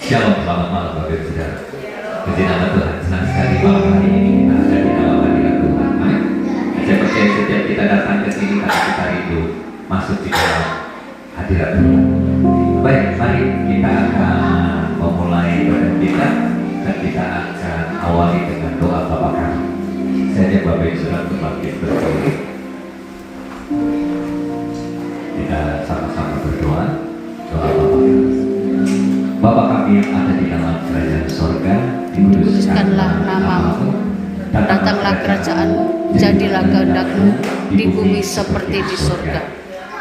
Shalom, selamat malam Bapak Ibu Saudara. Puji nama Tuhan, senang sekali malam hari ini kita ada di dalam hadirat Tuhan. Amin. Saya percaya setiap kita datang ke sini karena kita rindu masuk di dalam hadirat Tuhan. Baik, mari kita akan memulai ibadah kita dan kita akan awali dengan doa Bapa kami. Saya ajak Bapak Ibu Saudara untuk bangkit berdiri. Kita sama-sama berdoa. Doa Bapa kami. Bapa kami yang ada di dalam kerajaan sorga, dikuduskanlah namamu, datanglah kerajaanmu, jadilah kehendak-mu di bumi seperti di sorga.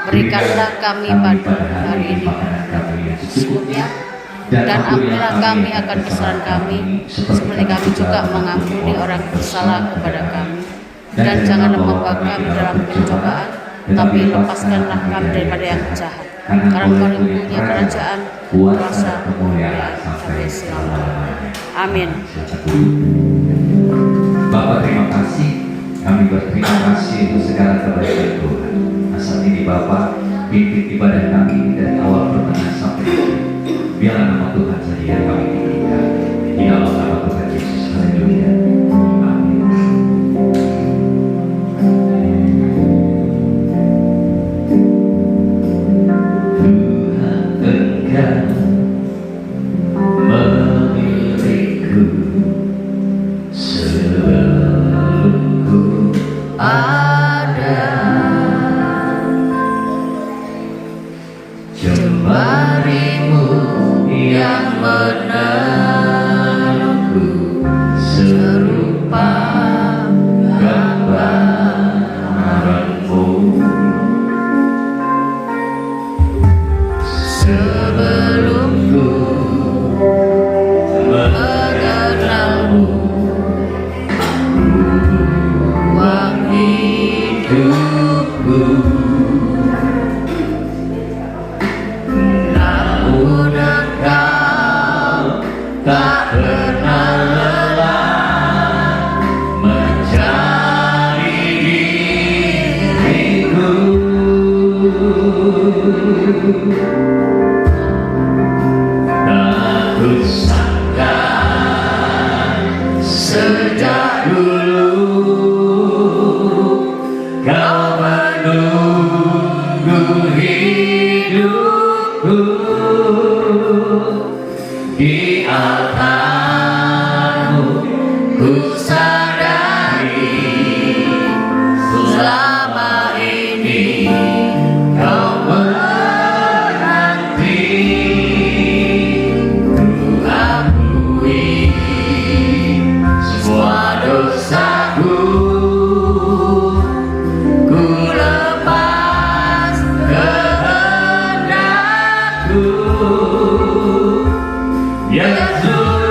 Berikanlah kami pada hari ini secukupnya, dan ampunilah kami akan kesalahan kami, seperti kami juga mengampuni orang bersalah kepada kami. Dan janganlah membawa kami dalam pencobaan, tapi lepaskanlah kami daripada yang jahat. Karena Kau punya kerajaan, kuasa, kemuliaan sampai selama-lamanya. Amin. Bapak, terima kasih. Kami berterima kasih untuk segala kebaikan Tuhan. Nah, saat ini Bapak pimpin ibadah kami dari awal pertengahan sampai akhir. Biarlah nama Tuhan saja yang kami tinggikan. Di dalam nama Tuhan Yesus. Haleluya. Amin. Sejak dulu Kau menunggu hidupku di altarmu. Ku sadari selama ini Kau menanti. Ku akui semua dosaku, ku lepas kehendakku. Yesus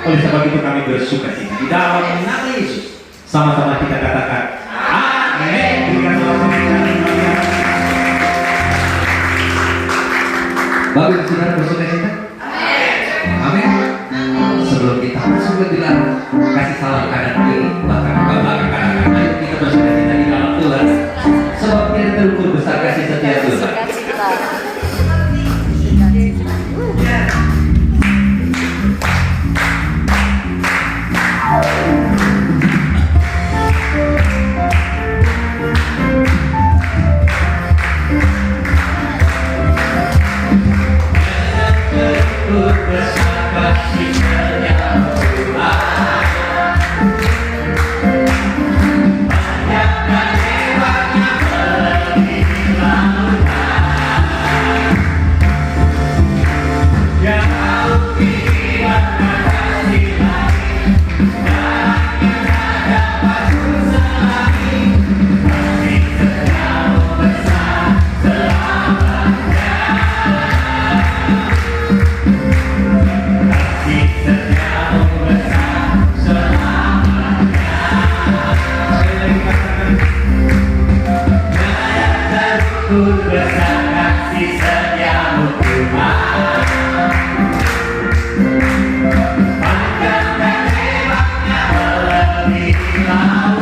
Oleh sebab itu kami bersuka cita di dalam nama Yesus. Sama-sama kita katakan amin. Berikan Bapak Ibu Saudara bersuka cita? Amin. Sebelum kita masuk ke dalam kasih salam kanan kiri, bahkan Terima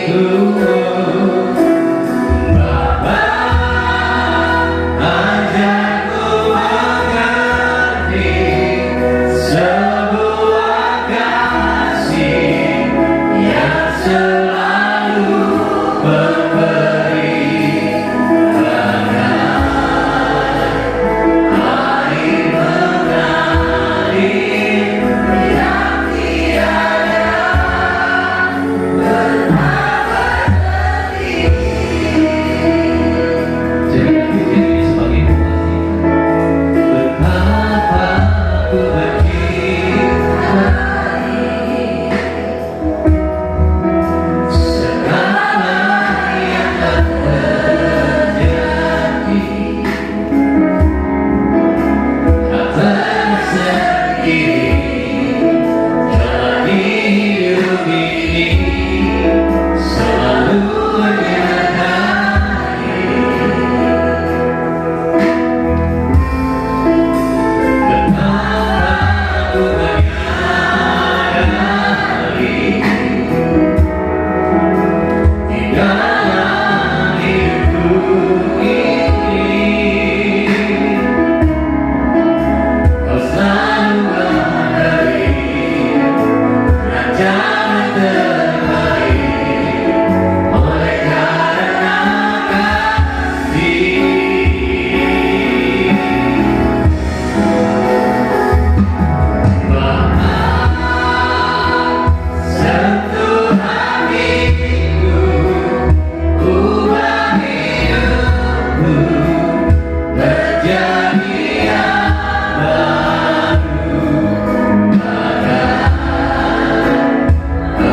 Bapa, ajarku mengerti sebuah kasih yang selalu memberi air mengalir yang tiada jadi ini sebagai betapa ku mencintai segala yang terjadi tak tersendiri jalan hidup ini selalu menyertai betapa ku menyadari di dalam hidupku ini kau selalu memberi rancangan terbaik oleh karena kasih. Bapa, sentuh hatiku, ubah hidupku menjadi yang baru.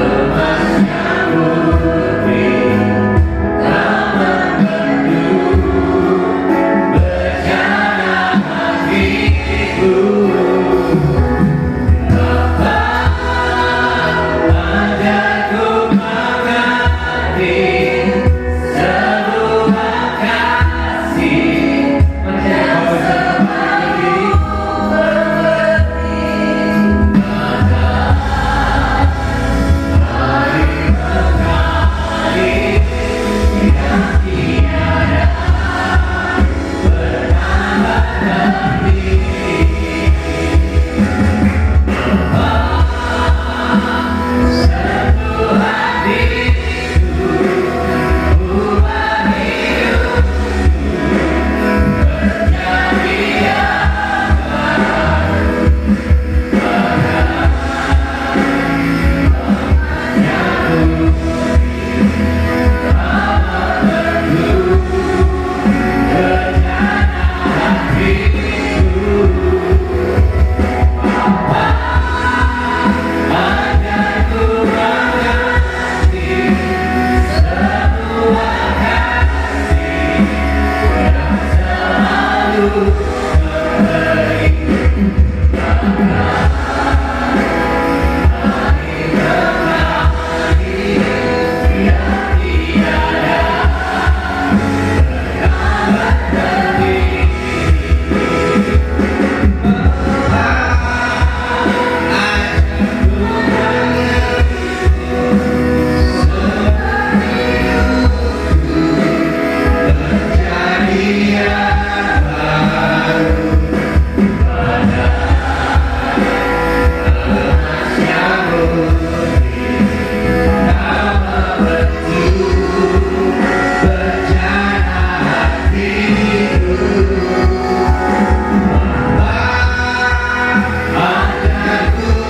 Emas yang murni, kau membendung bencana hatiku. Bapa, ajarku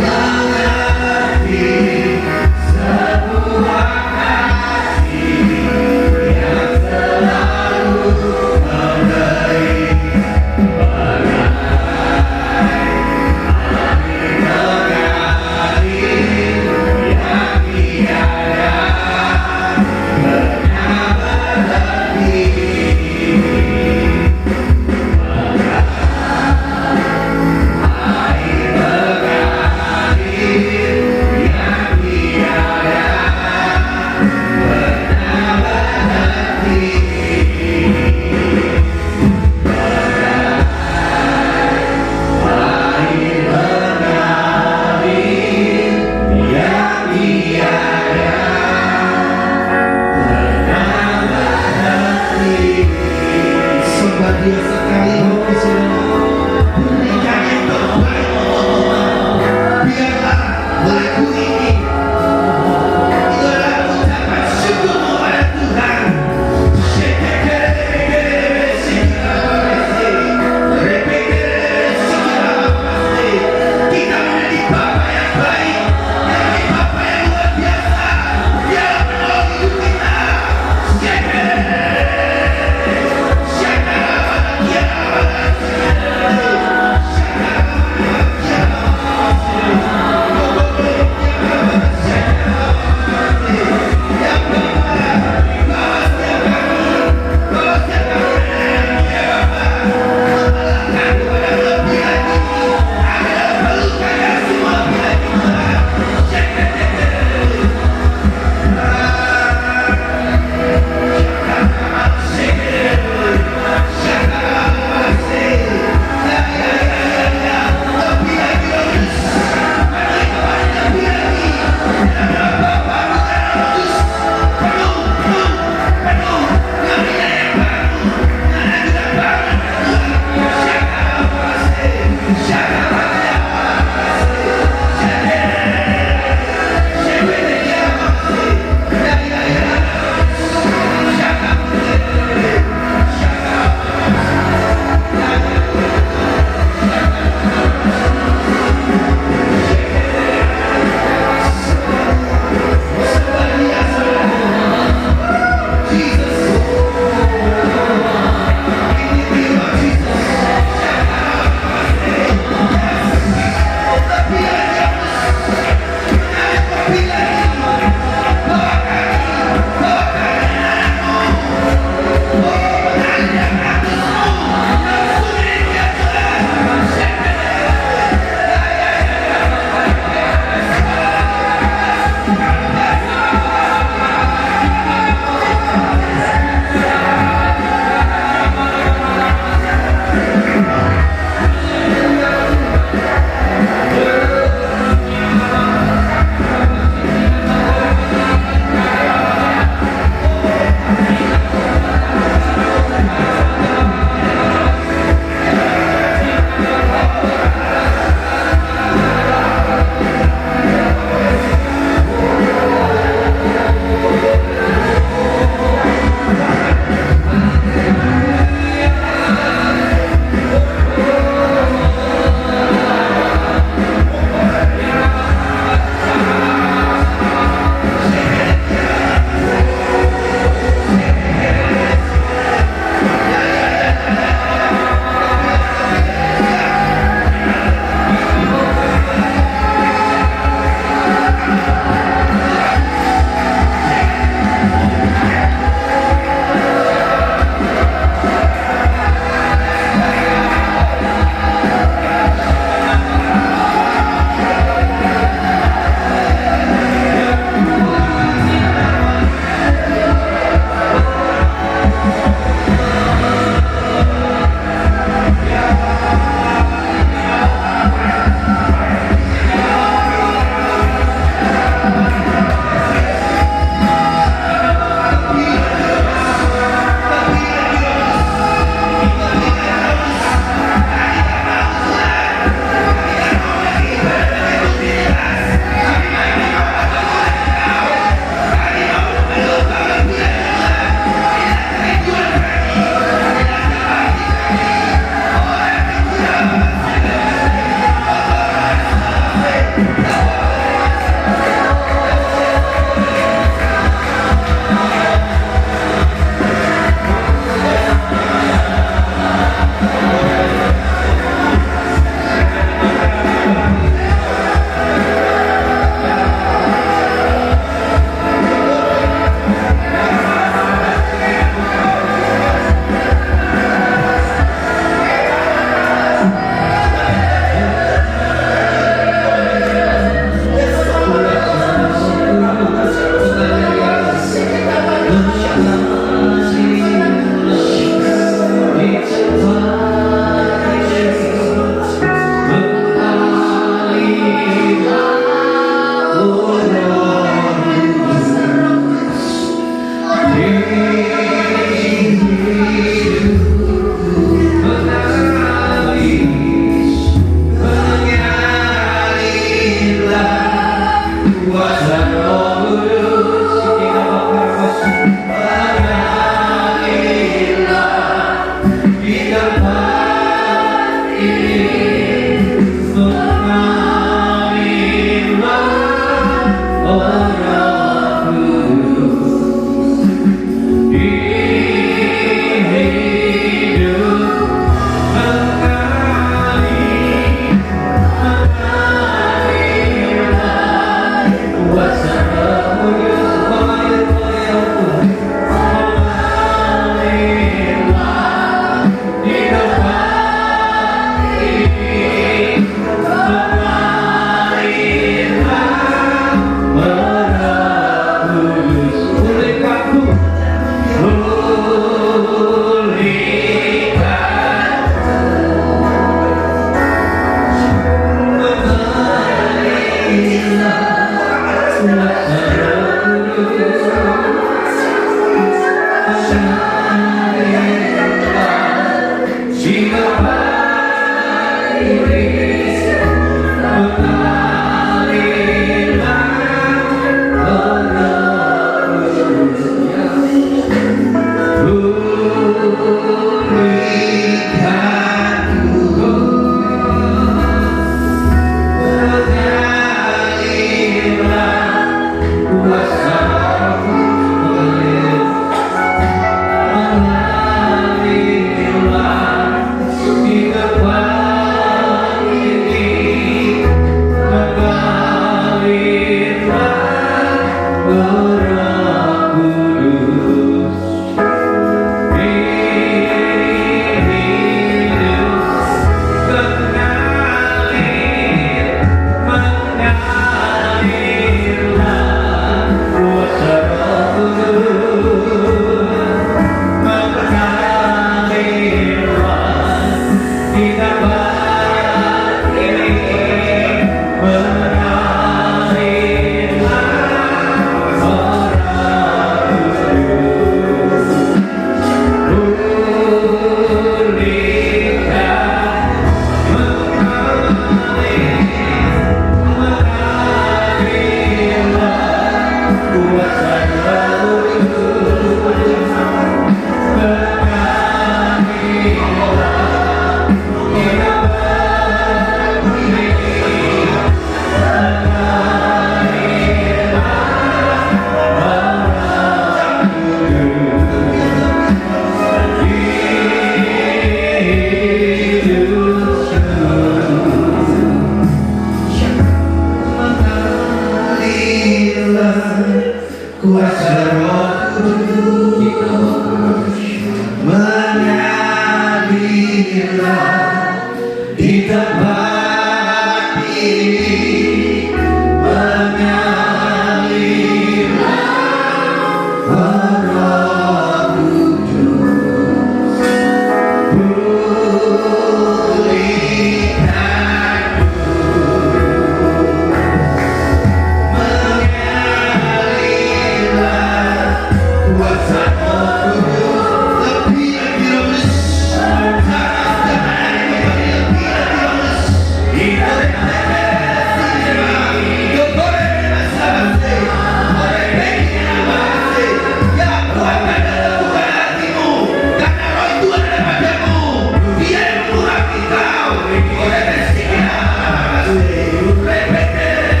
mengerti sebuah kasih yang selalu dia sekali berikan yang terbaik. Biarlah lagu ini adalah ucapan syukur kepada Tuhan. Kita menjadi Bapa yang baik, menjadi Bapa yang luar biasa. Dia menolong hidup kita. Dia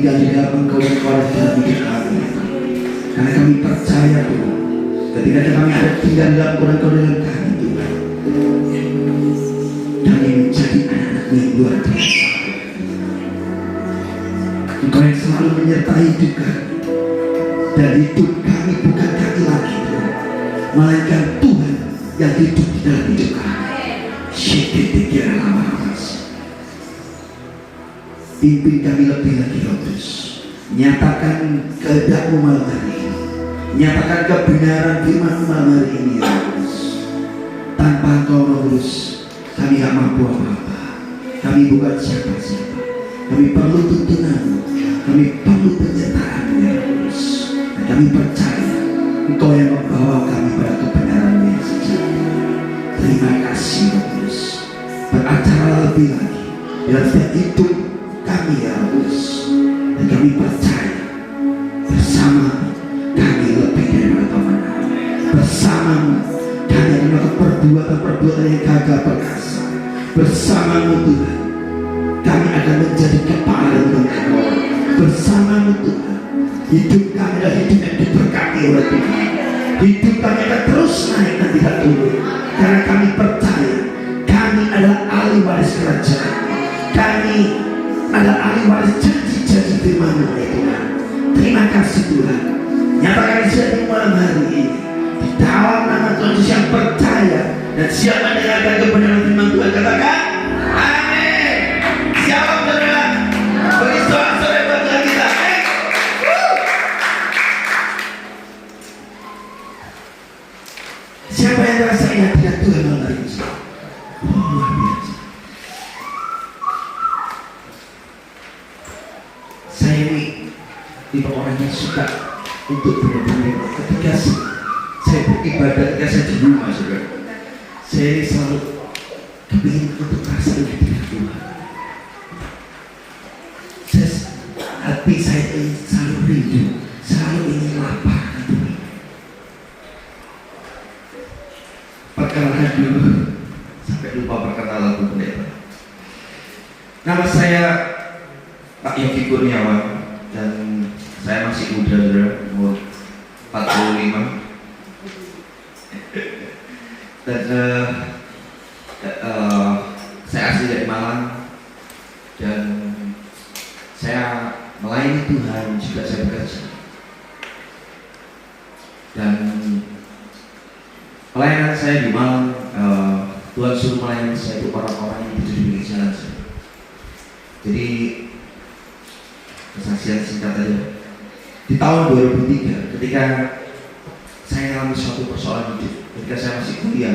tinggal di dalam Engkau dan kuasa dalam hidup kami. Karena kami percaya Tuhan, ketika kami ada tinggal di dalam Engkau dalam kami Tuhan, kami menjadi anak-anak yang luar biasa. Engkau yang selalu menyertai hidup kami, dan hidup kami bukan kami lagi Tuhan, melainkan Tuhan yang hidup di dalam hidup kami. Pimpin kami lebih lagi Roh Kudus. Nyatakan kehendak-Mu malam hari ini. Nyatakan kebenaran firman-Mu malam hari ini ya Roh Kudus. Tanpa Engkau Roh Kudus, kami gak mampu apa-apa. Kami bukan siapa-siapa. Kami perlu tuntunan-Mu. Kami perlu penyertaan-Mu ya Roh Kudus. Dan kami percaya Engkau yang membawa kami pada kebenaran yang sejati. Terima kasih Roh Kudus. Beracara lebih lagi dalam setiap hidup kami ya Kudus, dan kami percaya bersama kami lebih daripada pemenang. Bersama-Mu kami akan melakukan perbuatan-perbuatan yang gagah perkasa. Bersama-Mu Tuhan kami akan menjadi kepala dan bukan ekor. Bersama-Mu Tuhan hidup kami adalah hidup yang diberkati oleh Tuhan. Hidup kami akan terus naik dan tidak turun, karena kami percaya kami adalah ahli waris kerajaan. Kami adalah ahli waris janji-janji firman-Mu ya Tuhan. Terima kasih Tuhan. Nyatakan di malam hari ini di dalam nama Tuhan Yesus yang percaya dan siap mendengarkan kebenaran firman Tuhan. Katakan amin. Siapa saudara? Beri sorak-sorai buat Tuhan kita. Siapa yang merasa ingat dengan Tuhan malam hari ini? Luar biasa. Saya ini tipe orang yang suka untuk benar-benar ketika saya beribadah, ketika saya di rumah saudara, saya ini selalu kepingin untuk merasa ingat dengan Tuhan. Hati saya ini selalu rindu, selalu ingin lapar dengan Tuhan. Perkenalan dulu, sampai lupa perkenalan lagu pendeta. Nama saya Pak Yogi Kurniawan, dan saya masih muda, umur 45. Dan saya asli dari Malang, dan saya melayani Tuhan juga saya bekerja. Dan pelayanan saya di Malang, Tuhan suruh melayani saya itu orang-orang yang hidup di pinggir jalan saya. Jadi kesaksian singkat aja. Di tahun 2003, ketika saya mengalami suatu persoalan hidup, ketika saya masih kuliah,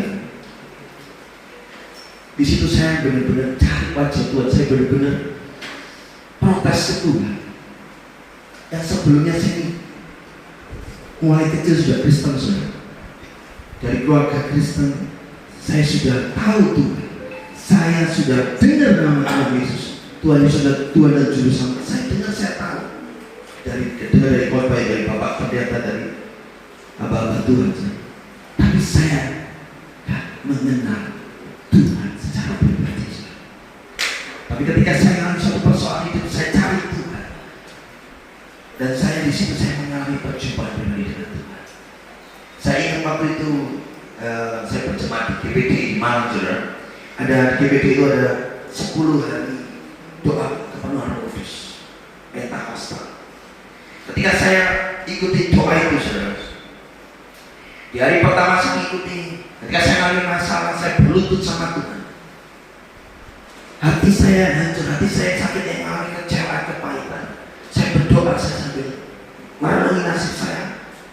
di situ saya benar-benar cari wajah Tuhan. Saya benar-benar protes ke Tuhan. Yang sebelumnya saya mulai kecil sudah Kristen, saudara. Dari keluarga Kristen, saya sudah tahu Tuhan. Saya sudah dengar nama Tuhan Yesus. Tuhan Yesus adalah Tuhan dan Juru Selamat. Saya dengar, saya tahu. Dengar dari khotbah, dari Bapak Pendeta, dari abang-abang Tuhan. Tapi saya gak mengenal Tuhan secara pribadi. Tapi ketika saya mengalami suatu persoalan hidup, saya cari Tuhan. Dan saya di situ saya mengalami perjumpaan pribadi dengan Tuhan. Saya ingat waktu itu saya berjemaat di GPD di Malang, saudara. Ada di GPD itu ada 10 hari doa kepenuhan Roh Kudus, Pentakosta. Ketika saya ikuti doa itu, saudara, di hari pertama saya ikuti, ketika saya mengalami masalah, saya berlutut sama Tuhan. Hati saya hancur, hati saya sakit, yang mengalami kecewaan, kepahitan. Saya berdoa, saya sambil merenungi nasib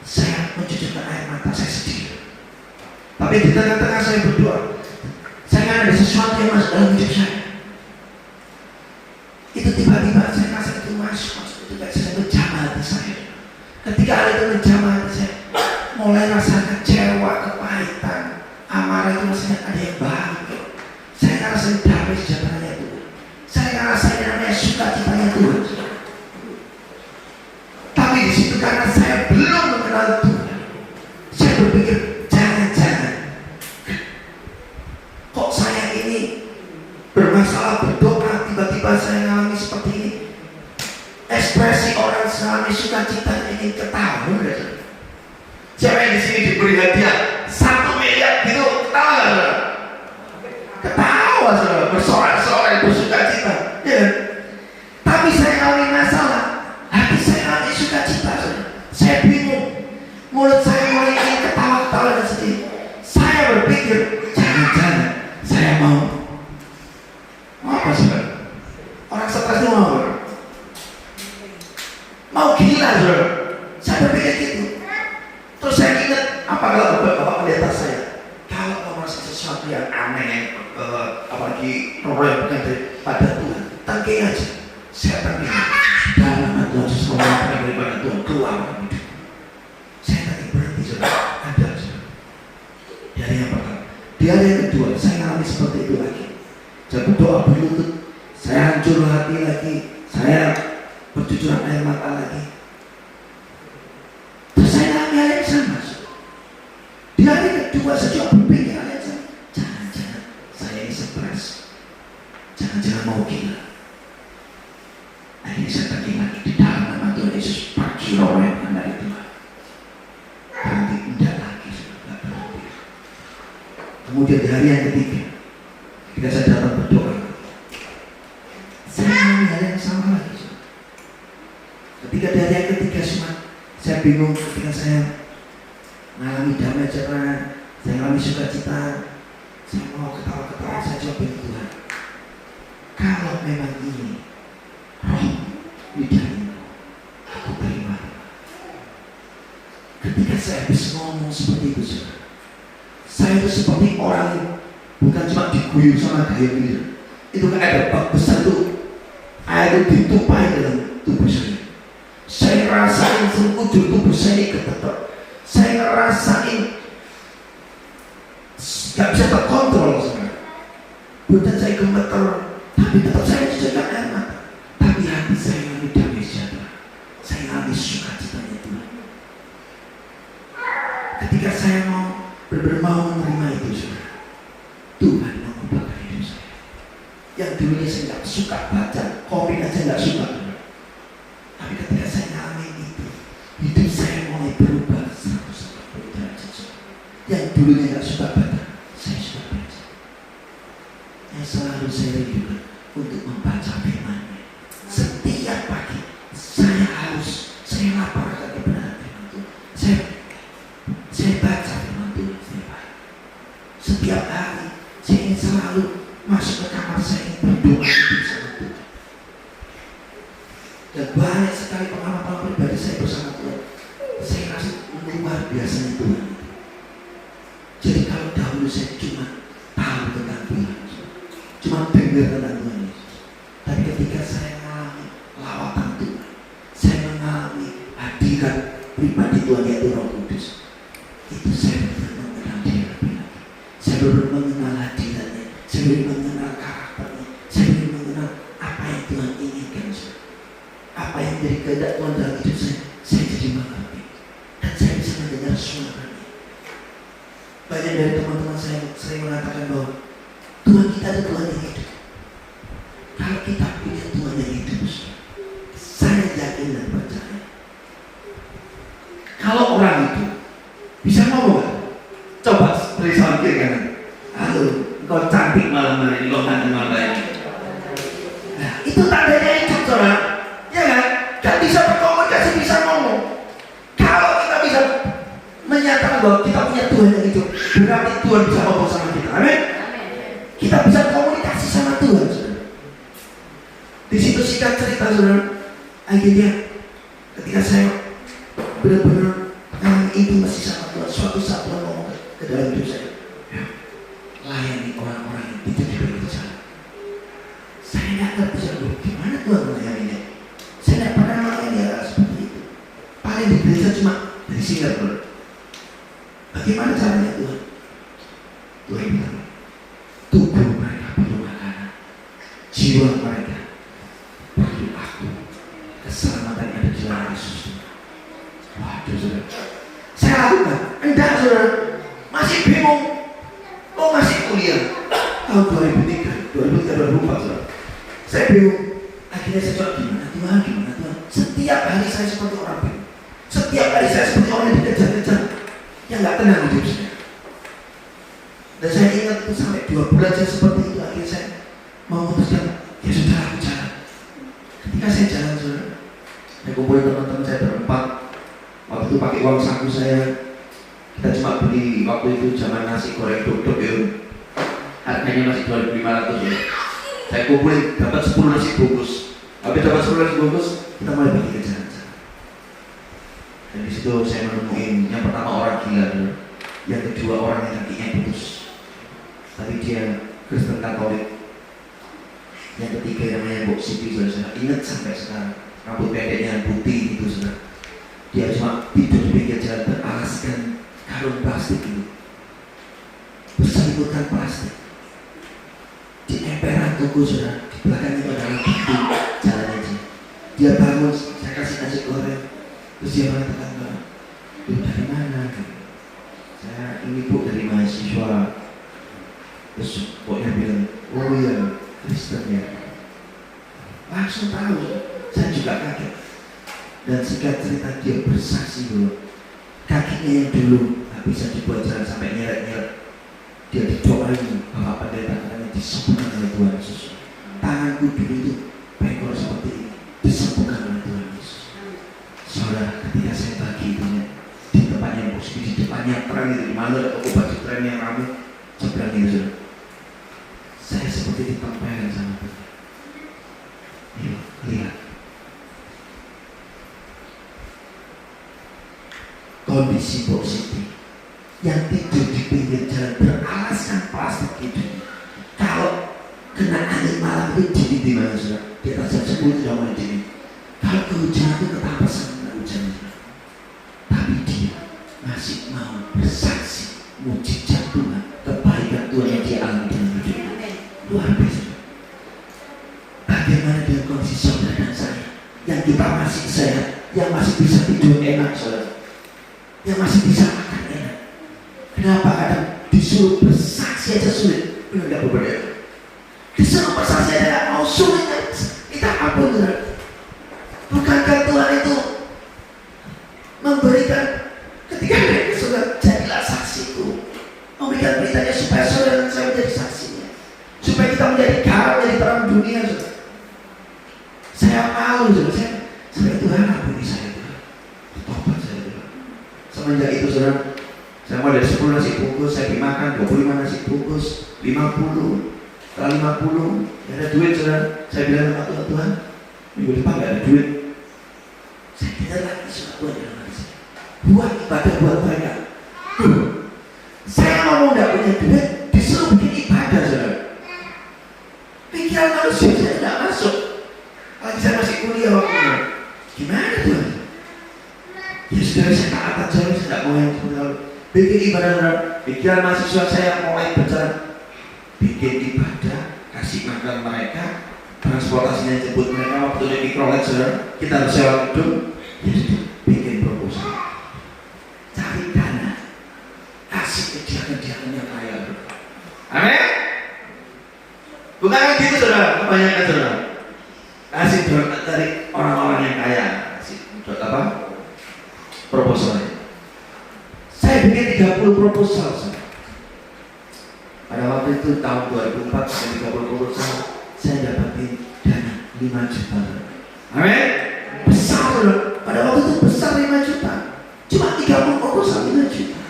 saya mencucurkan air mata, saya sedih. Tapi di tengah-tengah saya berdoa, saya ada sesuatu yang masuk dalam hidup saya. Itu tiba-tiba saya rasa itu masuk itu kayak saya menjamah hati saya. Ketika hal itu menjamah hati saya, mulai rasa kecewa, kepahitan, amarah itu rasanya ada yang baru. Saya ngerasain damai sejahteranya Tuhan. Saya ngerasain namanya sukacitanya Tuhan. Tapi di situ karena saya belum mengenal Tuhan, saya berpikir jangan-jangan kok saya ini bermasalah berdoa, tiba-tiba saya mengalami seperti ini. Ekspresi orang mengalami sukacita ingin ketawa. Siapa yang di sini diberi hadiah 1 miliar gitu, ketawa nggak? Ketawa, saudara, bersorak-sorai, bersukacita, ya. Tapi saya mengalami masalah, hati saya mengalami sukacita, saudara. Saya bingung, mulut saya mulai ingin ketawa-ketawa dan sedih. Saya berpikir, jangan-jangan saya mau apa, saudara? Orang stres itu mau apa? Mau gila, saudara. Saya berpikir gitu. Terus saya ingat, apa kalau Bapak pendeta saya, kalau kamu merasa sesuatu yang aneh, apalagi roh yang bukan daripada Tuhan, tangkei aja. Saya tangkei. Dalam Tuhan sesuatu yang daripada Tuhan keluar. Saya tadi berhenti, saudara. Ada, saudara. Dari yang pertama. Di hari yang kedua, saya mengalami seperti itu lagi. Saya berdoa berlutut, saya hancur hati lagi, saya bercucuran air mata lagi. Terus saya mengalami hal yang sama. Di hari kedua saya juga berpikir hal yang sama. Jangan-jangan saya ini stres, jangan-jangan mau gila. Akhirnya saya tadi lagi di dalam nama Tuhan Yesus, pergi roh yang bukan dari Tuhan. Berhenti, tidak lagi, sudah berhenti. Kemudian di hari yang ketiga, ketika saya datang berdoa, saya mengalami hal yang sama lagi. Ketika di hari yang ketiga, saya bingung ketika saya mengalami damai cerah, saya mengalami sukacita, saya mau ketawa-ketawa, saya coba bilang Tuhan, kalau memang ini roh di dalammu, aku terima. Ketika saya habis ngomong seperti itu, saya itu seperti orang yang bukan cuma diguyur sama gaya gitu. Itu kan ada bak besar tuh, air itu ditumpahi dalam tubuh saya. Saya ngerasain sekujur tubuh saya keteter. Saya ngerasain gak bisa terkontrol, saudara. Bukan saya gemeter, tapi tetap saya cucurkan air mata. Tapi hati saya mengalami damai sejahtera. Saya mengalami sukacitanya Tuhan. Ketika saya mau benar-benar mau menerima itu, saudara, Tuhan mengubahkan hidup saya. Yang dulunya saya gak suka baca, kopi aja gak suka. Tapi ketika saya mengalami itu, hidup saya mulai berubah 180 derajat. Yang dulunya gak suka baca, saya suka baca. Yang selalu saya rindukan untuk membaca firman-Nya. Setiap pagi saya lapar akan kebenaran firman Tuhan. Saya baca firman Tuhan setiap hari. Setiap hari saya ingin selalu masuk ke kamar saya, ingin berdoa hidup sama Tuhan. Dan banyak sekali pengalaman pribadi saya bersama Tuhan. Saya rasa luar biasanya Tuhan. Jadi kalau dahulu saya cuma tahu tentang Tuhan, cuma dengar tentang Tuhan Yesus. Tapi ketika saya mengalami lawatan Tuhan, saya mengalami hadirat pribadi Tuhan yaitu Roh Kudus, itu saya benar-benar mengenal Dia lebih lagi. Saya benar-benar mengenal hadiratnya, saya benar-benar mengenal karakternya, saya benar-benar mengenal apa yang Tuhan inginkan. Apa yang menjadi kehendak Tuhan dalam hidup saya jadi mengerti. Dan saya bisa mendengar suaranya. Banyak dari teman-teman saya sering mengatakan bahwa Tuhan kita adalah Tuhan yang hidup. Kalau kita punya Tuhan yang hidup, saya yakin dan percaya. Kalau orang itu bisa ngomong, coba beri salam kiri kanan. Halo, Engkau cantik malam hari ini, engkau ganteng malam hari ini. Nah, itu tandanya hidup, saudara. Ya kan? Gak bisa berkomunikasi, bisa ngomong. Kalau kita bisa menyatakan bahwa kita punya Tuhan yang hidup, berarti Tuhan bisa ngomong sama kita. Amin. Kita bisa komunikasi sama Tuhan, saudara. Di situ singkat cerita, saudara. Akhirnya ketika saya benar-benar intimasi sama Tuhan, suatu saat Tuhan ngomong ke dalam hidup saya, layani orang-orang yang tidak diberi jalan. Saya tidak ngerti, saudara, gimana Tuhan melayaninya. Saya tidak pernah melayani hal seperti itu. Paling di gereja cuma dari Singapura. Bagaimana caranya Tuhan? Tuhan bilang, tubuh mereka perlu makanan, jiwa mereka perlu aku. Keselamatan yang ada di dalam Yesus. Waduh, saudara. Saya lakukan. Enggak, saudara. Masih bingung. Oh, masih kuliah. Tahun 2003, 2004, saudara. Saya bingung. Akhirnya saya coba gimana Tuhan. Setiap hari saya seperti orang bingung. Setiap hari saya seperti orang yang dikejar-kejar, yang nggak tenang hidup saya. Dan saya ingat itu sampai 2 bulan saya seperti itu. Akhirnya saya mau memutuskan, ya sudah aku jalan. Ketika saya jalan, saudara, saya kumpulin teman-teman saya berempat. Waktu itu pakai uang saku saya. Kita cuma beli waktu itu zaman nasi goreng duduk ya. Harganya masih 2.500 ya. Saya kumpulin dapat 10 nasi bungkus. Habis dapat 10 nasi bungkus, kita mulai bagi ke jalan-jalan. Dan di situ saya menemuin yang pertama orang gila dulu, yang kedua orang yang kakinya putus, tapi dia Kristen Katolik. Yang ketiga yang namanya Mbok Siti, saudara. Ingat sampai sekarang, rambut pendeknya putih itu, saudara. Dia cuma tidur di pinggir jalan beralaskan karung plastik itu, berselimutkan plastik. Di emperan toko, saudara, di belakangnya itu adalah pintu jalan aja. Dia bangun, saya kasih nasi goreng, terus dia mengatakan, "Lu dari mana?" Saya ini Bu dari mahasiswa. Terus pokoknya bilang, "Oh iya, Kristen ya." Langsung tahu, saya juga kaget. Dan singkat cerita dia bersaksi bahwa kakinya yang dulu nggak bisa dibuat jalan sampai nyeret-nyeret, dia didoain Bapak Pendeta, katanya disembuhkan oleh Tuhan Yesus. Tanganku dulu itu bengkok seperti ini, disembuhkan oleh Tuhan Yesus. Saudara, ketika saya bagi itunya di tempatnya bos, di depannya terang itu, di mana ada toko baju tren yang ramai, seberang itu, saudara. Saya seperti ditempelin sama Tuhan. Lihat kondisi positif yang tidur di pinggir jalan beralaskan plastik itu. Kalau kena angin malam itu dingin di mana, saudara? Di atas jam 10 sudah mulai dingin. Kalau kehujanan itu ketampasan kena hujan, saudara. Tapi dia masih mau bersaksi mujizat Tuhan, kebaikan Tuhan yang dia alami dalam hidupnya. Luar biasa. Bagaimana dengan kondisi saudara dan saya yang kita masih sehat, yang masih bisa tidur enak, saudara, yang masih bisa makan enak? Kenapa kadang disuruh bersaksi aja sulit? Benar nggak berbeda? Disuruh bersaksi aja nggak mau, sulit kan? Kita ampun, saudara. Bukankah Tuhan itu memberikan ketika mereka sudah jadilah saksiku, memberikan beritanya supaya saudara dan saya menjadi saksinya, supaya kita menjadi garam, menjadi terang dunia, saudara. Saya malu, saudara. Saya Tuhan, ampuni saya, Tuhan. Tobat saya, Tuhan. Semenjak itu, saudara, saya mulai dari 10 nasi bungkus, saya dimakan 25 nasi bungkus, 50. Setelah 50, gak ada duit, saudara. Saya bilang sama Tuhan, Tuhan, minggu depan gak ada duit. Saya tidak lagi suka Tuhan dalam hati saya. Buat ibadah buat mereka. Saya ngomong gak punya duit, disuruh bikin ibadah, saudara. Pikiran manusia saya tidak masuk. Lagi saya masih kuliah waktunya. Gimana Tuhan? Ya sudah, saya taat aja, saya tidak mau yang seperti itu. Bikin ibadah, pikiran mahasiswa saya mulai berjalan. Bikin ibadah, kasih makan mereka, transportasinya jemput mereka waktu di mikrolet, saudara. Kita harus sewa gedung. Ya sudah, bikin proposal. Cari dana, kasih ke diaken-diaken yang kaya. Amin? Bukan begitu, saudara, kebanyakan, saudara. Kasih doa dari orang-orang yang kaya, kasih apa? Proposalnya. Saya bikin 30 proposal, saudara. Pada waktu waktu itu tahun 2004 sampai 30 proposal, saya dapatin dana 5 juta. Amin. Besar loh. Pada waktu itu besar 5 juta. Cuma 30 proposal 5 juta.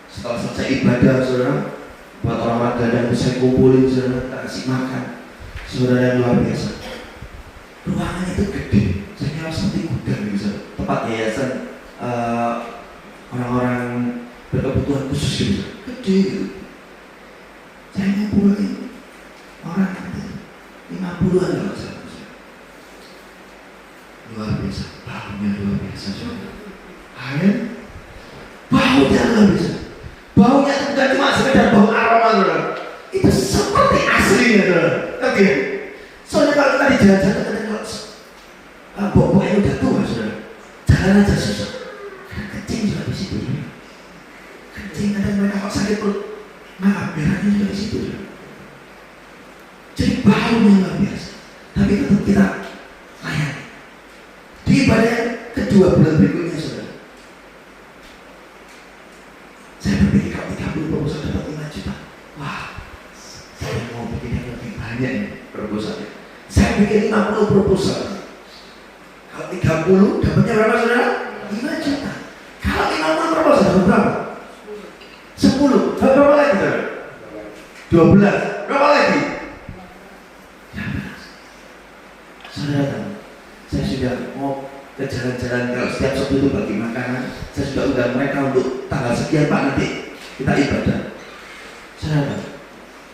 Setelah selesai ibadah, saudara, buat orang warga dan saya kumpulin, saudara, kita kasih makan, saudara, yang luar biasa. Ruangan itu gede, saya kira seperti gudang gitu, tempat yayasan orang-orang berkebutuhan khusus gitu, gede gitu. Saya ngumpulin orang ada 50-an kalau saya. Luar biasa, baunya luar biasa, saudara. Amin. Baunya luar biasa. Baunya itu bukan cuma sekedar bau aroma, saudara. Itu seperti aslinya, saudara. Oke. Soalnya kalau kita di jalan-jalan kadang kalau bau-baunya udah tua, saudara, jalan aja susah. Karena kencing juga di situ. Kencing kadang mereka kok sakit perut, maaf, merahnya juga di situ, saudara. Jadi baunya luar biasa. Tapi tetap kita layani. Di ibadah kedua bulan berikutnya, saudara, saya berpikir kalau 30 proposal dapat 5 juta. Wah, saya mau bikin yang lebih banyak ya proposalnya. Saya bikin 50 proposal. Kalau 30 dapatnya berapa, saudara? 5 juta. Kalau 50 proposal dapat berapa? 10. Dapat berapa lagi, saudara? 12. Berapa lagi? 12. Saudara tahu, saya sudah mau ke jalan-jalan, kalau setiap Sabtu itu bagi makanan, saya sudah undang mereka untuk tanggal sekian Pak, nanti kita ibadah. Saudara,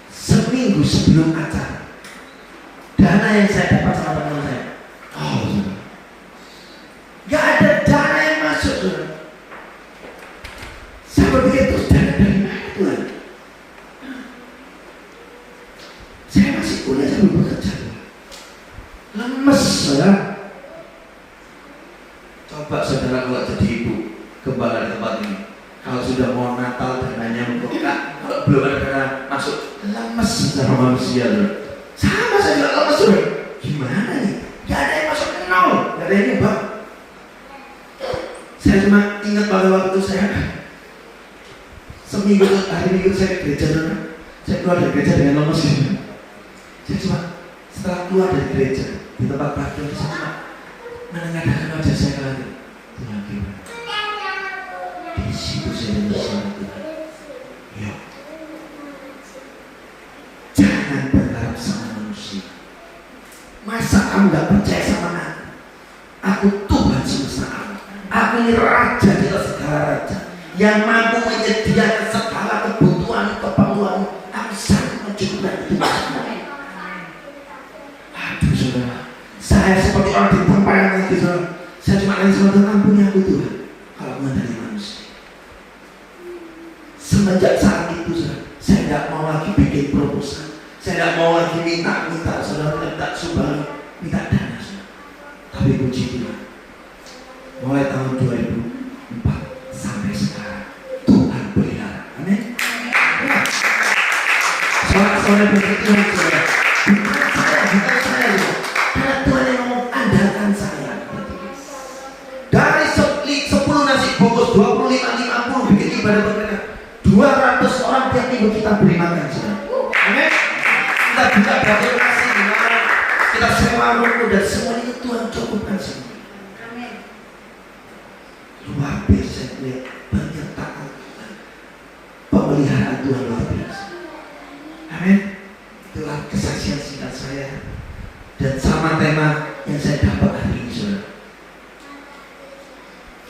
seminggu sebelum acara, dana yang saya dapat sama teman saya, saudara, gak ada dana yang masuk, saudara. Saya berpikir terus, dana dari mana, Tuhan? Saya masih kuliah, saya belum bekerja, lemes, saudara. Coba saudara kalau jadi ibu gembala di tempat ini, kalau sudah mau Natal dananya membengkak, kalau belum ada dana masuk, lemes secara manusia, loh. Sama saya juga lemes, loh. Gimana nih? Gak ada yang masuk, nol, gak ada yang nyumbang. Saya cuma ingat pada waktu saya seminggu hari minggu saya ke gereja, loh. Saya keluar dari gereja dengan lemes, gitu. Saya cuma setelah keluar dari gereja di tempat parkir, saya cuma menengadahkan wajah saya ke langit. Tuhan, gimana? Di situ saya bersama Tuhan. Yuk, jangan berharap sama manusia. Masa kamu gak percaya sama aku? Aku Tuhan semesta alam. Aku ini raja di atas segala raja, yang mampu menyediakan segala kebutuhan keperluan. Aku sangat mencukupkan itu semua. Aduh, saudara, saya seperti orang ditempayan lagi, saudara. Saya cuma nangis sama Tuhan, ampuni aku Tuhan kalau mengenai manusia. Semenjak saat itu, saudara, saya tidak mau lagi bikin proposal. Saya tidak mau lagi minta, saudara, minta sumbangan, minta dana, saudara. Tapi puji Tuhan, mulai tahun 2004 sampai sekarang Tuhan pelihara. Amin. Soalnya begitu, saudara. Bukan saya, saudara. Karena Tuhan yang mau andalkan saya. Dari 10 nasi bungkus 25-50 bikin ibadah buat mereka, 200 orang tiap minggu kita beri makan, saudara. Amin. Kita bisa dapat nasi, kita sewa rumah, dan semua itu Tuhan cukupkan semua. Amin. Luar biasa, lihat penyertaan Tuhan, pemeliharaan Tuhan luar biasa. Amin. Itulah kesaksian singkat saya dan sama tema yang saya dapat hari ini, saudara.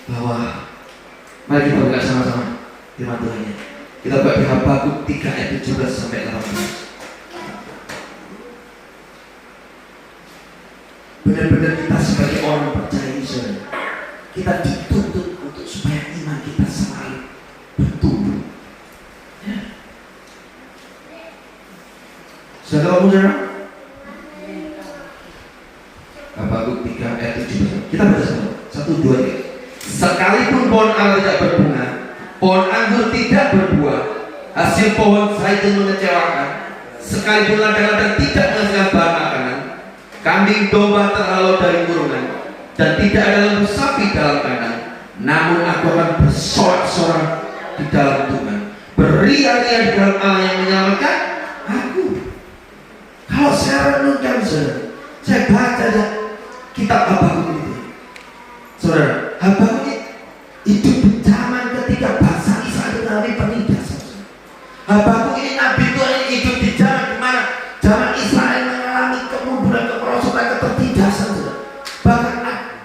Bahwa mari kita buka sama-sama firman Tuhan. Kita buka di Habakuk 3 ayat 17 sampai 18. Benar-benar kita sebagai orang percaya ini, saudara, kita dituntut untuk supaya iman kita selalu bertumbuh. Ya. Sudah kamu, saudara? Habakuk 3 ayat 17. Kita baca sama. 1, 2, 3. Sekalipun pohon ara tidak berbunga, pohon anggur tidak berbuah, hasil pohon zaitun mengecewakan, sekalipun ladang-ladang tidak menghasilkan bahan makanan, kambing domba terhalau dari kurungan, dan tidak ada lembu sapi dalam kandang, namun aku akan bersorak-sorak di dalam Tuhan. Beria-ria di dalam Allah yang menyelamatkan aku. Kalau saya renungkan, saudara, saya baca kitab Habakuk itu, saudara, Habakuk hidup di zaman ketika bangsa Israel mengalami penindasan. Habakuk ini nabi Tuhan yang hidup di zaman di mana zaman Israel mengalami kemunduran, kemerosotan, ketertindasan, saudara. Bahkan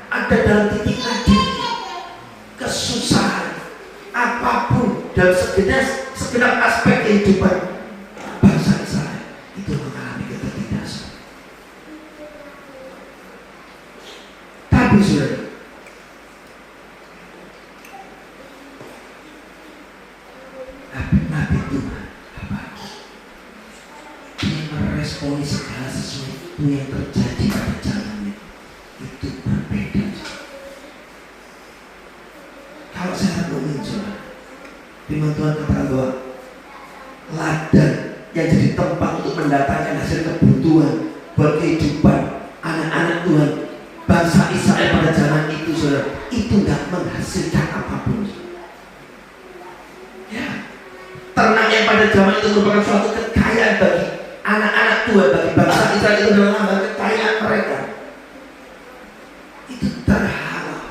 ada dalam titik nadir kesusahan apapun dalam segenap aspek kehidupan bangsa Israel itu mengalami ketertindasan. Tapi saudara, nabi Tuhan Habakuk dia meresponi segala sesuatu yang terjadi pada zamannya itu berbeda. Kalau saya ngomongin, saudara, firman Tuhan katakan bahwa ladang yang jadi tempat untuk mendatangkan hasil kebutuhan buat kehidupan anak-anak Tuhan bangsa Israel pada zaman itu, saudara, itu nggak menghasilkan apapun. Ya, ternak yang pada zaman itu merupakan suatu kekayaan bagi anak-anak Tuhan, bagi bangsa Israel. Itu adalah lambang kekayaan mereka. Itu terhalau,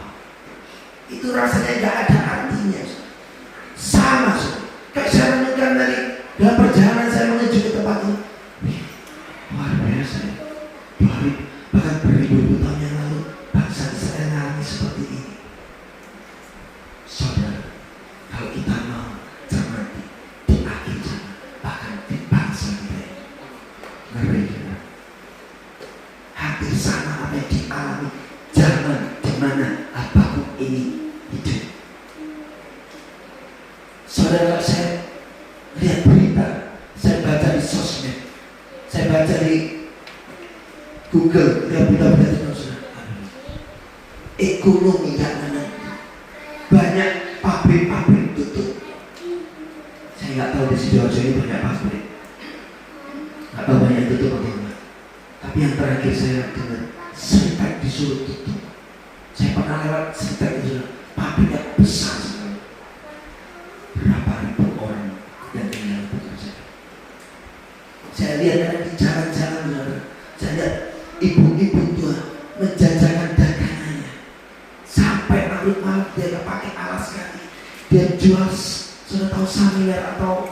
itu rasanya nggak ada artinya. Sama, kayak saya renungkan dari dalam perjalanan saya menuju ke tempat ini. Luar biasa, bahkan beribu-ribu tahun yang lalu bangsa Israel mengalami seperti ini. Saudara, kalau kita mau cermati di akhir zaman, bahkan di bangsa kita, ngeri, hampir sama apa yang dialami zaman di mana Habakuk ini hidup. Saudara, saya lihat berita, saya baca di sosmed, saya baca di Google, lihat berita-berita tentang saudara. Ekonomi yang menentu, banyak pabrik-pabrik tutup. Saya nggak tahu di Sidoarjo ini banyak pabrik, nggak tahu banyak tutup atau enggak. Tapi yang terakhir saya dengar, Seritek disuruh tutup. Saya pernah lewat Seritek itu, pabriknya besar sekali. Berapa ribu orang yang tinggal bekerja. Saya lihat di jalan-jalan, saudara, saya lihat ibu-ibu tua menjajakan dagangannya sampai larut malam. Dia nggak pakai alas kaki, dia jual, sudah tahu, samiler atau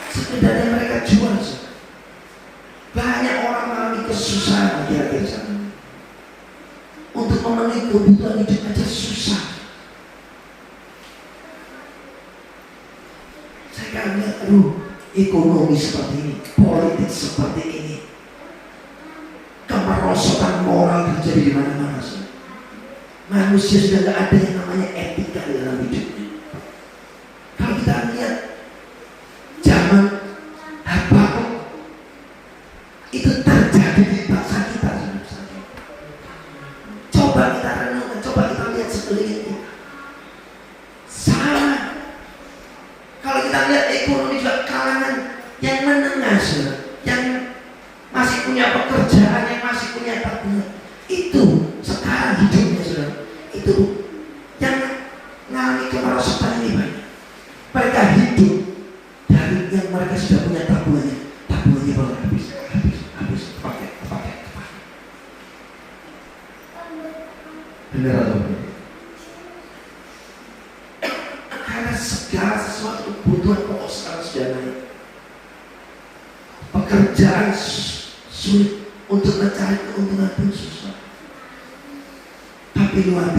sepeda yang mereka jual. Banyak orang mengalami kesusahan akhir-akhir zaman. Untuk memenuhi kebutuhan hidup aja susah. Saya kan lihat, ekonomi seperti ini, politik seperti ini, kemerosotan moral terjadi di mana-mana. Manusia sudah tidak ada yang namanya etika di dalam hidupnya. Kalau kita lihat zaman Habakuk, itu terjadi di bangsa kita. Coba kita renungkan, coba kita lihat sekeliling kita. Sama. Kalau kita lihat ekonomi juga kalangan yang menengah, yang masih punya pekerjaan, yang masih punya tabungan, itu sekarang hidupnya, saudara, itu yang mengalami kemerosotan ini banyak. Mereka hidup dari yang mereka sudah punya tabungannya baru habis, pakai. Benar atau benar? Karena segala sesuatu kebutuhan pokok sekarang sudah naik. Pekerjaan sulit, untuk mencari keuntungan pun susah. Tapi luar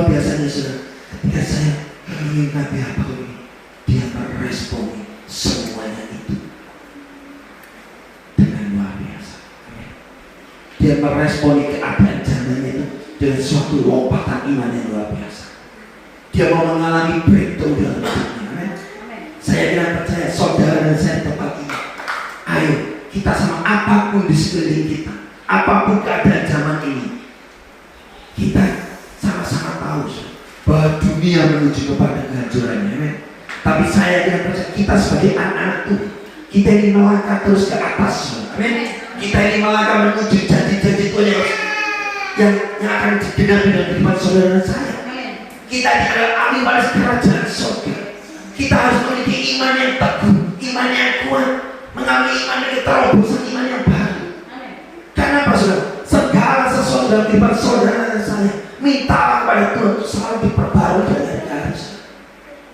biasanya, saudara, ketika saya ingin Nabi Habakuk ini, dia meresponi semuanya itu dengan luar biasa. Dia meresponi keadaan zamannya itu dengan suatu lompatan iman yang luar biasa. Dia mau mengalami breakthrough dalam hidupnya. Saya tidak percaya, saudara dan saya tempat ini, ayo kita sama apapun di sekeliling kita, apapun keadaan zaman ini, kita sama-sama tahu bahwa dunia menuju kepada kehancurannya. Tapi saya tidak percaya, kita sebagai anak-anak Tuhan, kita ini melangkah terus ke atas. Kita ini melangkah menuju janji-janji Tuhan yang akan digenapi dalam kehidupan saudara dan saya. Kita ini adalah ahli waris kerajaan surga. Kita harus memiliki iman yang teguh, iman yang kuat, mengalami iman yang terobosan, iman yang baru. Karena apa saudara? Segala sesuatu dalam kehidupan saudara dan saya, mintalah kepada Tuhan untuk selalu diperbarui dari hari ke hari.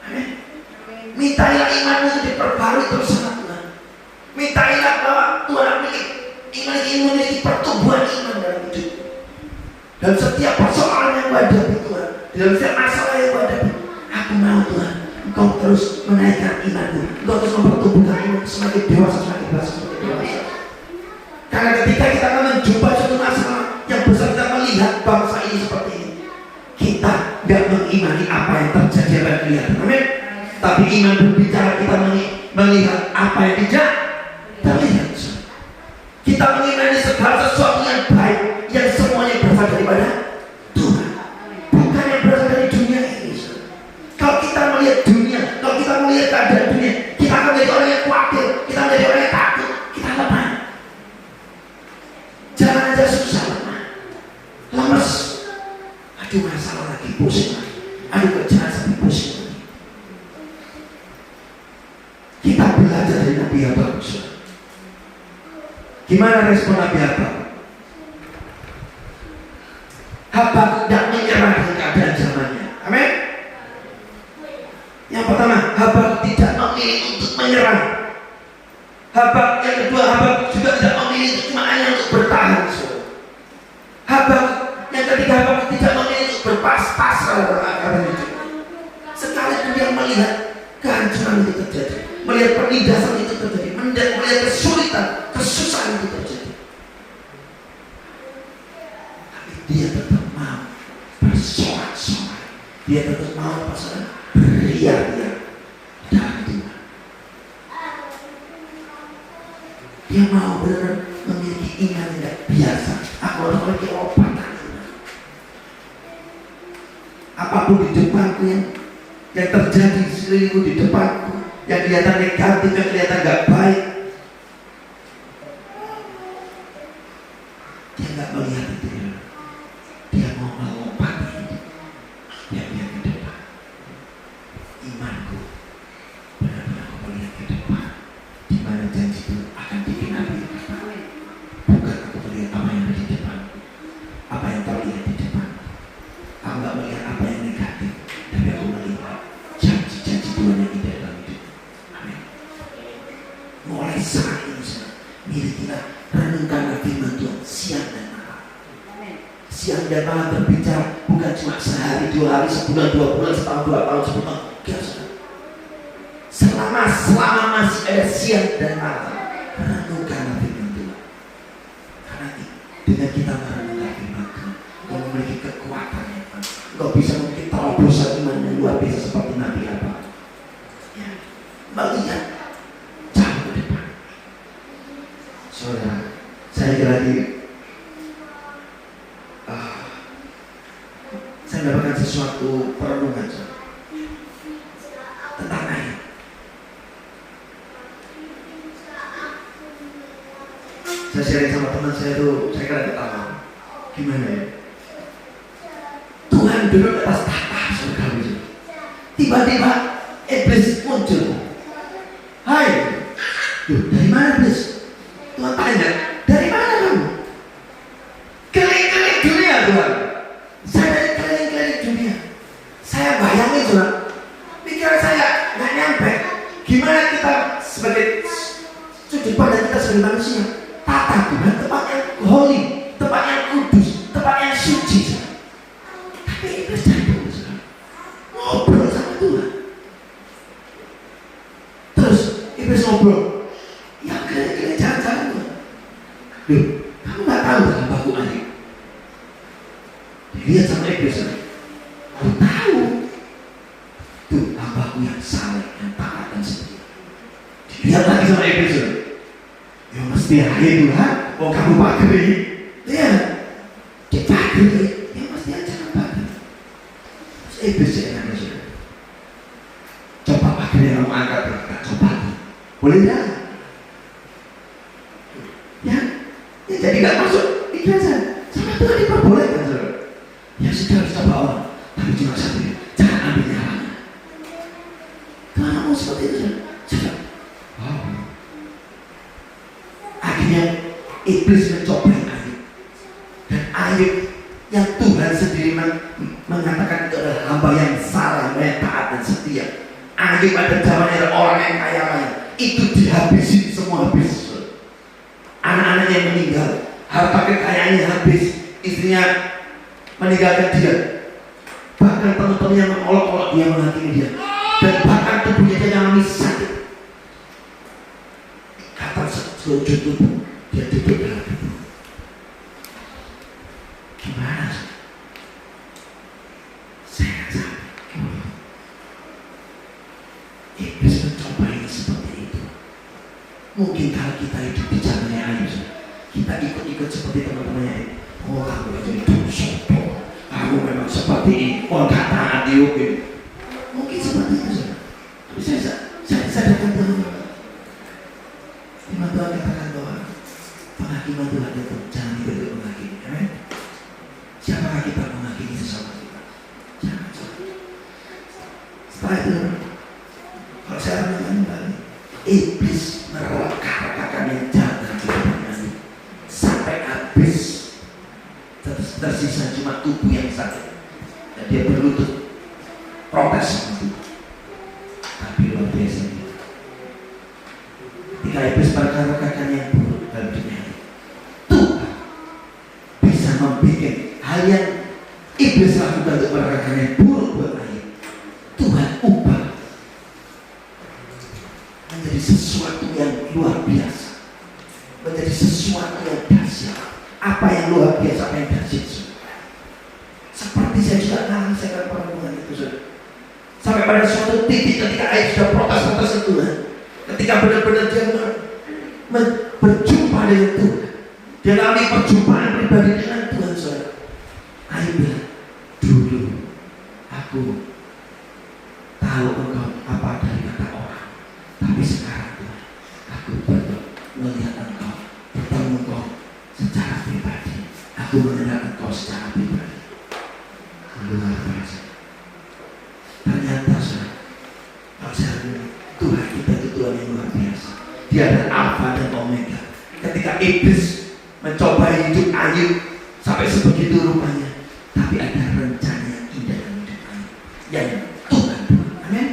Amin. Mintailah imanmu untuk diperbarui terus sama Tuhan. Mintailah bahwa Tuhan memiliki pertumbuhan iman dalam hidup. Dalam setiap persoalan yang hadapi Tuhan, dalam setiap masalah yang hadapi, aku mau Tuhan, Engkau terus menaikkan imanku, Engkau terus mempertumbuhkan imanku semakin dewasa, semakin dewasa, semakin dewasa. Karena ketika kita akan menjumpai suatu masalah yang besar, kita melihat bangsa ini seperti ini, kita tidak mengimani apa yang terjadi, apa yang kelihatan. Amin. Tapi iman berbicara, kita melihat apa yang tidak terlihat. Kita mengimani segala sesuatu yang baik, yang semuanya berasal daripada Tuhan, bukan yang berasal dari dunia ini. Kalau kita melihat dunia, kalau kita melihat keadaan dunia, kita akan menjadi orang yang khawatir, kita menjadi orang yang takut, kita lemah. Jalan aja susah, lemah, lemes. Aduh, masalah lagi, pusing lagi. Aduh, kerjaan sampai pusing lagi. Kita belajar dari Nabi yang bagus. Gimana respon Nabi Habakuk? Habakuk tidak menyerah dengan keadaan zamannya. Amin. Yang pertama, Habakuk tidak memilih untuk menyerah. Habakuk yang kedua, Habakuk juga tidak memilih untuk cuma hanya untuk bertahan. Habakuk yang ketiga, Habakuk tidak memilih untuk berpas-pasrah dalam keadaan itu. Sekalipun dia melihat kehancuran itu terjadi, melihat penindasan itu terjadi, melihat kesulitan, kesusahan itu terjadi, tapi dia tetap mau bersorak-sorai, dia tetap mau beria-ria dalam Tuhan. Dia mau benar-benar memiliki iman yang tidak biasa. Aku harus memiliki obatan. Apapun di depanku yang terjadi di sekelilingku, di depanku, yang kelihatan negatif, yang kelihatan gak baik, dia gak melihat itu. Dia mau melompati itu. Dia lihat ke depan. Imanku benar-benar aku melihat ke depan, di mana janji itu akan digenapi. Bukan aku melihat apa yang ada di depan, apa yang terlihat di depan. Aku gak melihat apa yang negatif, tapi aku melihat janji-janji Tuhan yang indah dalam hidup. Amin. Mulai saat ini, milikilah, renungkanlah firman Tuhan siang dan malam. Siang dan malam berbicara, bukan cuma sehari, 2 hari, sebulan, 2 bulan, setahun, 2 tahun, 10 tahun. Selama masih ada siang dan malam, renungkanlah firman Tuhan. Karena dengan kita merenungkan firman Tuhan, kita memiliki kekuatan yang Kau bisa memiliki terobosan iman yang luar biasa seperti Nabi Habakuk. Ya, melihat jauh ke depan. Saudara, saya lagi saya mendapatkan sesuatu perenungan tentang air. Saya sharing sama teman saya tuh, saya kira ketawa. Gimana ya? Tuhan duduk atas tahta surga itu. Tiba-tiba iblis muncul. Hai, dari mana iblis? Tuhan tanya, dari mana kamu? Keliling-keliling dunia Tuhan. Saya dari keliling-keliling dunia. Saya bayangin Tuhan, pikiran saya nggak nyampe. Gimana kita sebagai sudut pandang kita sebagai manusia, tata Tuhan tempat yang holy, tempat yang kudus, tempat yang suci. Tapi iblis jatuh ngobrol sama Tuhan. Terus iblis ngobrol, ya kira-kira jangan-jangan Tuhan. Loh, kamu gak tahu kan Habakuk adik? Dilihat sama iblis, aku tahu. Tuh Habakuk yang saleh, yang taat dan setia. Dilihat lagi sama iblis, ya mesti aja Tuhan. Oh kamu pageri, lihat, dia pageri, ya mesti aja pageri. Iblis yang ada sudah. Coba pakai yang kamu angkat berangkat, coba. Boleh ya? Ya, jadi nggak masuk ikhlasan. Sama Tuhan diperbolehkan saudara. Ya sudah harus coba orang, tapi cuma satu ya, jangan ambil nyawanya. Tuhan seperti itu. Saudara. Wow. Akhirnya iblis mencobai Ayub, dan Ayub yang Tuhan sendiri mengatakan itu adalah hamba yang salah, yang taat dan setia. Ayub ada zamannya ada orang yang kaya raya, itu dihabisin semua habis. Anak-anaknya meninggal, harta kekayaannya habis, istrinya meninggalkan dia, bahkan teman-temannya mengolok-olok dia, menghakimi dia, dan bahkan tubuhnya dia mengalami sakit. Kata sujud tubuh, dia duduk dalam tubuh. Gimana? Saya sampai iblis mencobai seperti itu. Mungkin kalau kita hidup di zamannya Ayub, kita ikut-ikut seperti teman-temannya itu. Oh, kamu jadi dosa, kamu memang seperti ini. Oh, gak taat dihukum. Mungkin seperti itu, saudara. Tapi saya sadarkan Tuhan. Firman Tuhan katakan bahwa penghakiman Tuhan itu jangan dibentuk menghakimi. Amin. Siapakah kita menghakimi sesama kita? Jangan. Setelah itu, kalau saya renungkan kembali, iblis mereka-rekakan yang jahat kehidupan sampai habis, tersisa cuma tubuh yang sakit, dan dia berlutut protes sama Tuhan. Tapi luar biasa, ketika iblis mereka-rekakan yang buruk dalam dunia ini, Tuhan bisa membuat hal yang iblis lakukan untuk mereka-rekakan yang buruk buat Ayub, Tuhan ubah menjadi sesuatu yang luar biasa, menjadi sesuatu yang dahsyat. Apa yang luar biasa, apa yang dahsyat? Seperti saya juga saya perhubungan itu, saudara. Sampai pada suatu titik ketika Ayub sudah protes itu, ketika benar-benar dia berjumpa dengan Tuhan, dia alami perjumpaan pribadi dengan Tuhan, saudara. Ayub bilang, dulu aku tahu engkau apa dari kata orang, tapi sekarang Tuhan, aku melihat engkau, bertemu engkau secara pribadi. Aku mengenal engkau secara pribadi. Luar biasa. Ternyata kalau saya Tuhan kita itu Tuhan yang luar biasa. Dia adalah Alfa dan Omega. Ketika iblis mencoba hidup Ayub sampai sebegitu rupanya, tapi ada rencana yang indah dalam hidup Ayub yang Tuhan buat. Amin.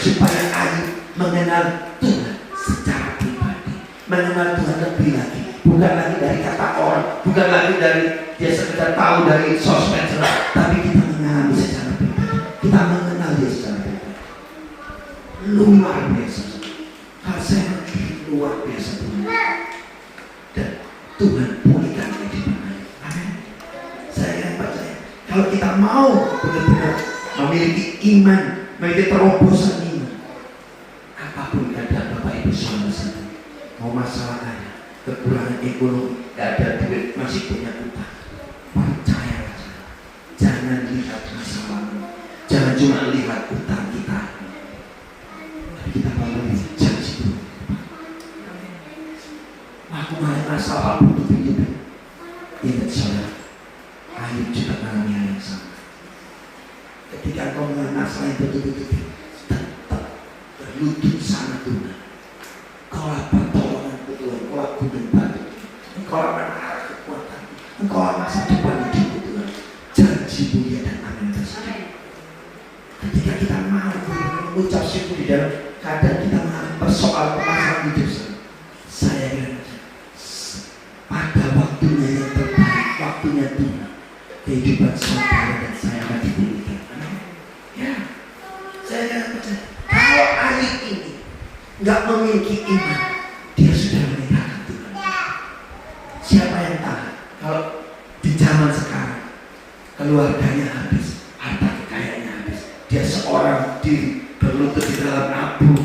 Supaya Ayub mengenal Tuhan secara pribadi, mengenal Tuhan lebih lagi, bukan lagi dari kata orang, bukan lagi dari dia sekedar tahu dari sosmed, tapi kita mengalami secara pribadi, kita mengenal dia secara pribadi. Luar biasa. Kalau saya mengerti luar biasa Tuhan, dan Tuhan pulihkan kehidupan Ayub. Amin. Saya yang percaya kalau kita mau benar-benar memiliki iman, memiliki terobosan iman, apapun keadaan Bapak Ibu Saudara sekalian, mau masalah ada, kekurangan ekonomi, gak ada duit, masih punya utang, percayalah, jangan lihat masalahmu, jangan cuma lihat utang kita, tapi kita mau lihat janji Tuhan. Aku mengalami masalah untuk hidup. Ingat saudara, Ayub juga mengalami hal yang sama. Ketika kau mengalami masalah yang betul-betul tetap berlutut sama Tuhan, kau lapar pertolongan Tuhan, kau laku dan batu, engkau menarah kekuatan, engkau masa depan hidup Tuhan, janji mulia dan amin tersebut. Ketika kita mau mengucap syukur di dalam keadaan kita mengalami permasalahan hidup, saya bilang pada waktunya yang terbaik, waktunya Tuhan, kehidupan saudara dan saya akan dipulihkan. Ya, saya percaya kalau Ayub ini nggak memiliki iman, dia sudah meninggalkan Tuhan. Siapa yang tahu kalau di zaman sekarang keluarganya habis, harta kekayaannya habis, dia seorang diri berlutut di dalam abu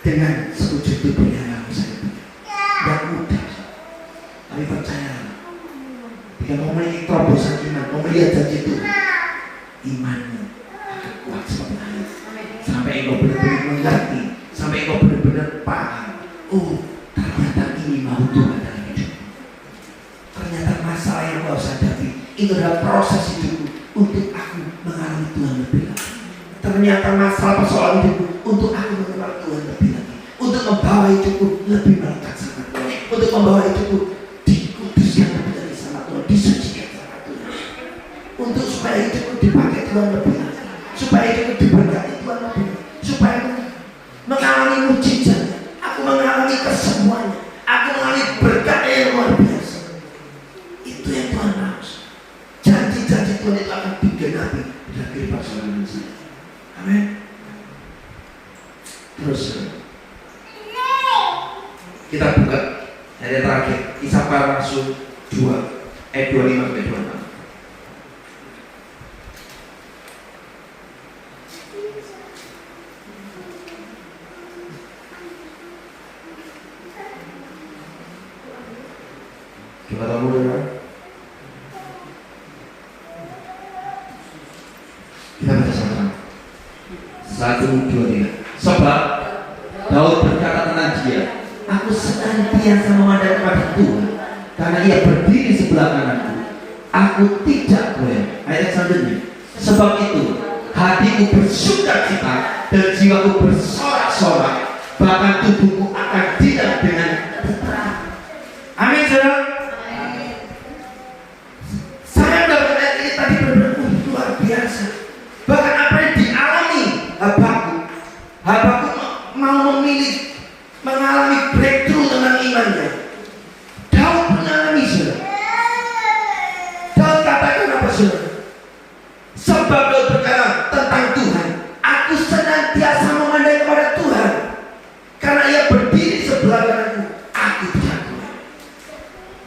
dengan sekujur tubuhnya yang saya punya. Gak mudah, tapi percayalah, jika mau memiliki terobosan iman, mau melihat janji Tuhan, imanmu akan kuat seperti Ayub. Sampai engkau benar-benar mengerti, sampai engkau benar-benar paham. Oh, ternyata ini mau Tuhan dalam hidupmu. Ternyata masalah yang kau hadapi itu adalah proses hidupku untuk aku mengalami Tuhan lebih lagi. Ternyata masalah persoalan hidupku untuk aku mengenal Tuhan lebih lagi, untuk membawa hidupku lebih melekat sama Tuhan, untuk membawa hidupku dikuduskan lebih lagi sama Tuhan, disucikan sama Tuhan, untuk supaya hidupku dipakai Tuhan lebih lagi, supaya hidupku diberkati Tuhan lebih lagi, supaya aku mengalami mujizat, aku mengalami kesemuanya, aku mengalami berkat yang luar biasa. Itu yang Tuhan mau. Janji-janji Tuhan itu akan digenapi dalam kehidupan saudara dan saya. Amin. Terus kita buka ayat terakhir, Kisah Para Rasul 2 ayat 25 sampai 26. Kita tahu ya. Kita baca sama-sama. 1, 2, 3. Sebab Daud berkata tentang dia, aku senantiasa memandang kepada Tuhan, karena ia berdiri sebelah kananku. Aku tidak goyah. Ayat selanjutnya. Sebab itu hatiku bersukacita dan jiwaku bersorak-sorak, bahkan tubuhku akan diam dengan tenteram. Amin, saudara. Saya mendapat ayat ini tadi benar-benar luar biasa. Bahkan apa yang dialami Habakuk mau memilih mengalami breakthrough tentang imannya. Daud mengalami, saudara. Daud katakan apa, saudara? Sebab Daud berkata tentang Tuhan, aku senantiasa memandang kepada Tuhan, karena ia berdiri sebelah kananku, aku tidak goyah.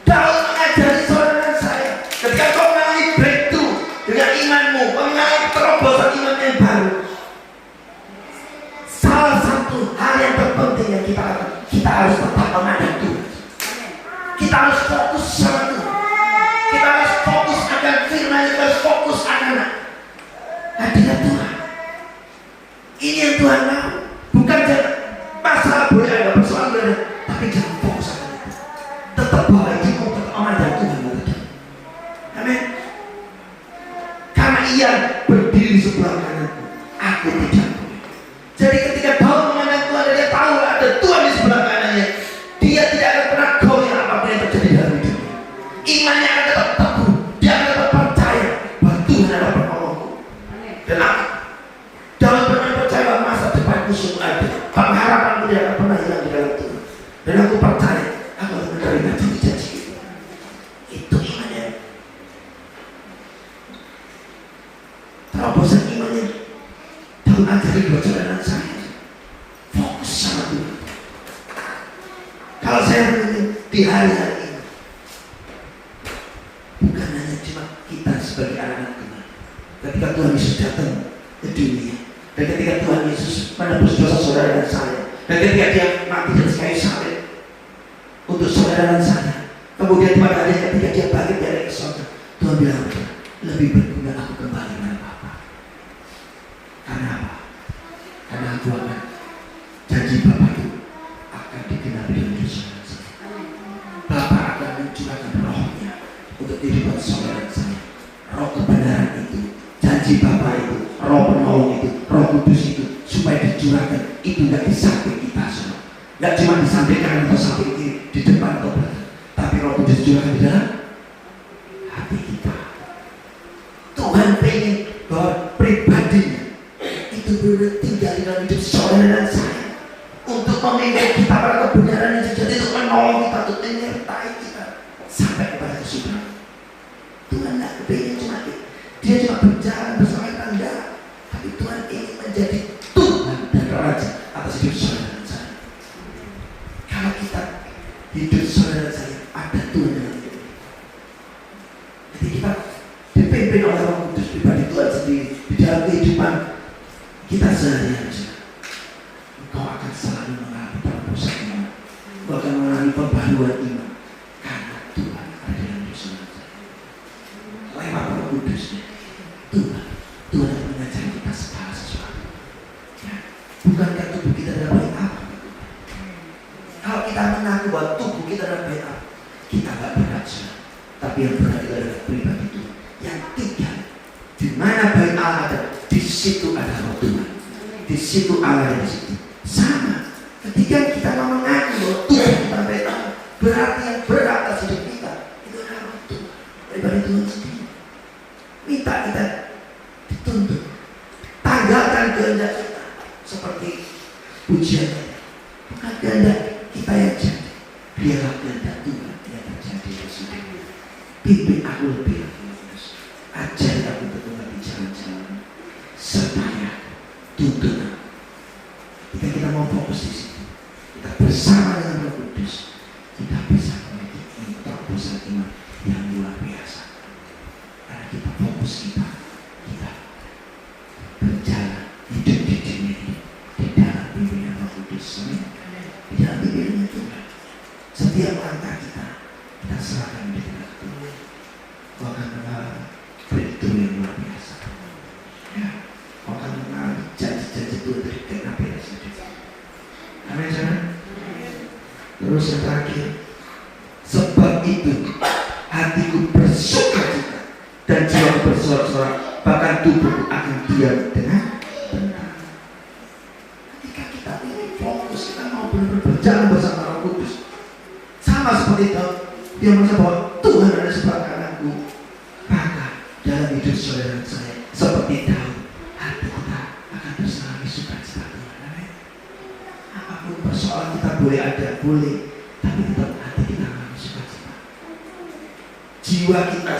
Daud mengajari saudara dan saya, ketika kau mengalami breakthrough dengan imanmu, mengalami terobosan iman yang baru, salah satu hal yang terpenting yang kita lakukan, kita harus tetap memandang Tuhan. Kita harus fokus sama Tuhan. Kita harus fokus akan firman, kita harus fokus akan hadirat Tuhan. Ini yang Tuhan mau. Bukan masalah boleh ada persoalan boleh, tapi jangan fokus akan itu. Tetap bawa hidupmu, tetap memandang Tuhan. Amin. Karena ia berdiri di sebelah kananku, aku tidak goyah. Jadi ketika Daud memandang Tuhan, dia tahu ada Tuhan di sebelah kanannya, dia tidak akan pernah goyah apapun yang terjadi dalam hidupnya. Imannya akan tetap teguh, dia akan tetap percaya bahwa Tuhan adalah penolongku. Dan Daud pernah percaya bahwa masa depanku sungguh ada, pengharapanku tidak akan pernah hilang di dalam Tuhan. Dan aku percaya aku akan menerima janji-janji itu. Itu imannya. Terobosan imannya Daud ajari buat saudara dan saya. Fokus sama Tuhan. Kalau saya di hari-hari ini, bukan hanya cuma kita sebagai anak-anak Tuhan, ketika Tuhan Yesus datang ke dunia, dan ketika Tuhan Yesus menebus dosa saudara dan saya, dan ketika dia mati di atas kayu salib untuk saudara dan saya, kemudian pada hari ketika dia balik dari surga, Tuhan bilang, lebih berguna aku kembali dengan Bapa. Karena apa? Karena aku akan janji Bapa itu akan digenapi dalam hidup saudara dan saya. Bapa akan mencurahkan rohnya untuk kehidupan saudara dan saya. Roh kebenaran itu, janji Bapa itu, roh penolong itu, roh kudus itu, supaya dicurahkan. Itu nggak di samping kita, saudara. Nggak cuma di samping kanan atau samping kiri, di depan atau belakang, tapi roh kudus dicurahkan di dalam hati kita. Tuhan pengen bahwa pribadinya itu benar tinggal di dalam hidup saudara dan saya, untuk memimpin kita pada kebenaran yang sejati, untuk menolong kita, untuk menyertai kita sampai kepada kesudahan. Tuhan tidak pengen cuma itu, dia cuma berjalan bersama tanda, tapi Tuhan ingin menjadi Tuhan dan Raja atas hidup saudara dan saya. Kalau kita hidup saudara dan saya ada Tuhan dalam hidup, jadi kita dipimpin oleh Roh Kudus, pribadi Tuhan sendiri di dalam kehidupan kita sehari-hari. Engkau akan selalu mengalami terobosan iman, engkau akan mengalami pembaruan iman, karena Tuhan ada dalam hidup saudara. Lewat Roh Kudusnya, Tuhan akan mengajari kita segala sesuatu. Ya. Bukankah tubuh kita adalah baik apa? Kalau kita mengaku bahwa tubuh kita adalah baik apa, kita tidak berat, saudara. Tapi yang berat itu adalah pribadi Tuhan yang tinggal. Di mana baik Allah ada, di situ ada Roh Tuhan. di situ Allah di situ. Sama. Ketika kita mau mengaku bahwa Tuhan kita beda, berarti yang berat atas hidup kita itu adalah Tuhan daripada Tuhan sendiri. Minta kita dituntut, tanggalkan kehendak kita seperti pujian kita. Bukan kehendak kita yang jadi, biarlah kehendak Tuhan yang terjadi di sini. Pimpin aku lebih lagi, ajar aku bertumbuh di jalan-jalan, sertanya tuntun aku. Ketika kita mau fokus di situ, kita bersama dengan Roh Kudus, kita bisa memiliki terobosan iman yang luar biasa. Karena kita fokus kita berjalan hidup di dunia ini di dalam bimbingan Roh Kudus, di dalam bimbingan Tuhan. Setiap langkah kita serahkan di dalam Tuhan. Kau akan mengalami breakthrough yang luar biasa. Ya, kau akan mengalami janji-janji Tuhan dari kenapa ya saudara. Amin saudara. Terus yang terakhir, sebab itu hatiku bersukacita dan jiwaku bersorak-sorak, bahkan tubuhku akan diam dengan tenang. Ketika kita ingin fokus, kita mau benar-benar berjalan bersama Roh Kudus, sama seperti itu, dia merasa bahwa Tuhan ada sebelah kananku. Maka dalam hidup saudara saya seperti Daud, hati kita akan bersenang sukacita Tuhan. Amin. Apapun persoalan kita boleh ada, boleh, tapi tetap hati kita akan sukacita. Jiwa kita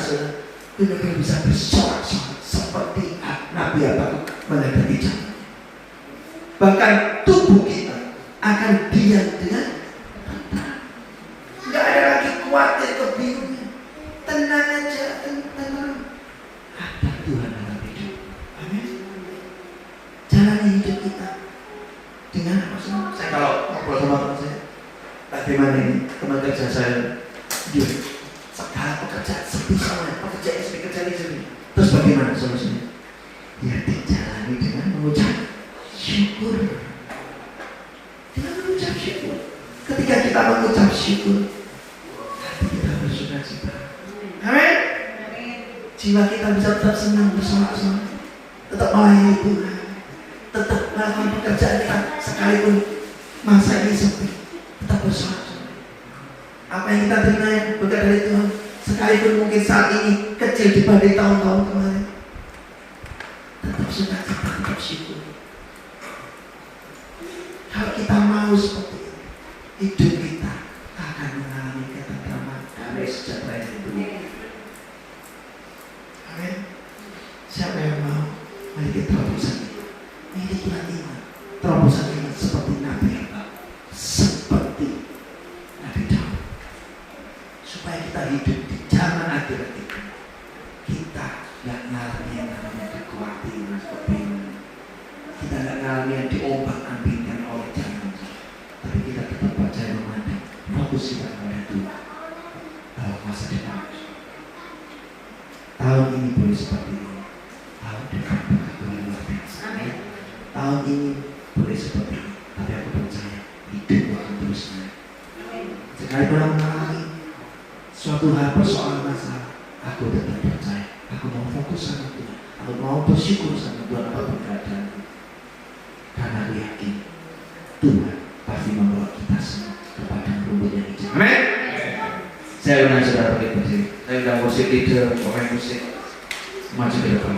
benar-benar bisa bersorak-sorak seperti Nabi Habakuk menghadapi zaman. Bahkan tubuh kita akan diam dengan tenang. Tidak ada lagi khawatir kebingungan. Tenang aja, tenang. Ada Tuhan dalam hidup. Amin. Jalani hidup kita dengan apa semua. Saya kalau ngobrol sama teman saya, bagaimana ini teman kerja saya, dia segala pekerjaan sebisanya, pekerjaan ini. Terus bagaimana solusinya? Ya dijalani dengan mengucap syukur. Dengan mengucap syukur. Ketika kita mengucap syukur, hati kita bersukacita. Amin. Jiwa kita bisa tetap senang bersorak-sorak, tetap melayani Tuhan, tetap melakukan pekerjaan kita sekalipun masa ini sepi, tetap bersorak-sorak. Apa yang kita terima berkat dari Tuhan, sekalipun mungkin saat ini kecil dibanding tahun-tahun kemarin, tetap sukacita, tetap syukur. Kalau kita mau seperti itu, hidup kita akan mengalami ketentraman, damai, sejahtera yang dunia. Amin. Siapa yang mau memiliki terobosan itu? Miliki iman, terobosan iman seperti Nabi Habakuk, seperti Nabi Daud, supaya kita hidup di zaman akhirat itu. Kita nggak ngalami yang namanya kekhawatiran, kebingungan. Kita nggak ngalami yang diombak-ambingkan oleh zaman. Tapi kita tetap percaya memandang, fokus kita kepada Tuhan dalam masa depan. Tahun ini boleh seperti ini, tahun depan berkat Tuhan luar biasa. Tahun ini boleh seperti ini, tapi aku percaya hidup akan terus naik. Sekalipun aku mengalami suatu hal persoalan masalah, aku tetap percaya. Aku mau fokus sama Tuhan, aku mau bersyukur sama Tuhan apapun keadaanku, karena aku yakin Tuhan pasti membawa kita semua kepada rumput yang hijau. Amin. Saya undang saudara pergi bersih. Saya undang musik leader, pemain musik maju ke depan.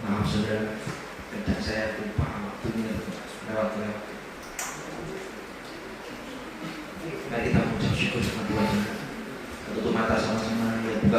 Maaf saudara, kadang saya lupa waktunya lewat-lewat. Mari kita mengucap syukur sama Tuhan. Tutup mata sama-sama, ya buka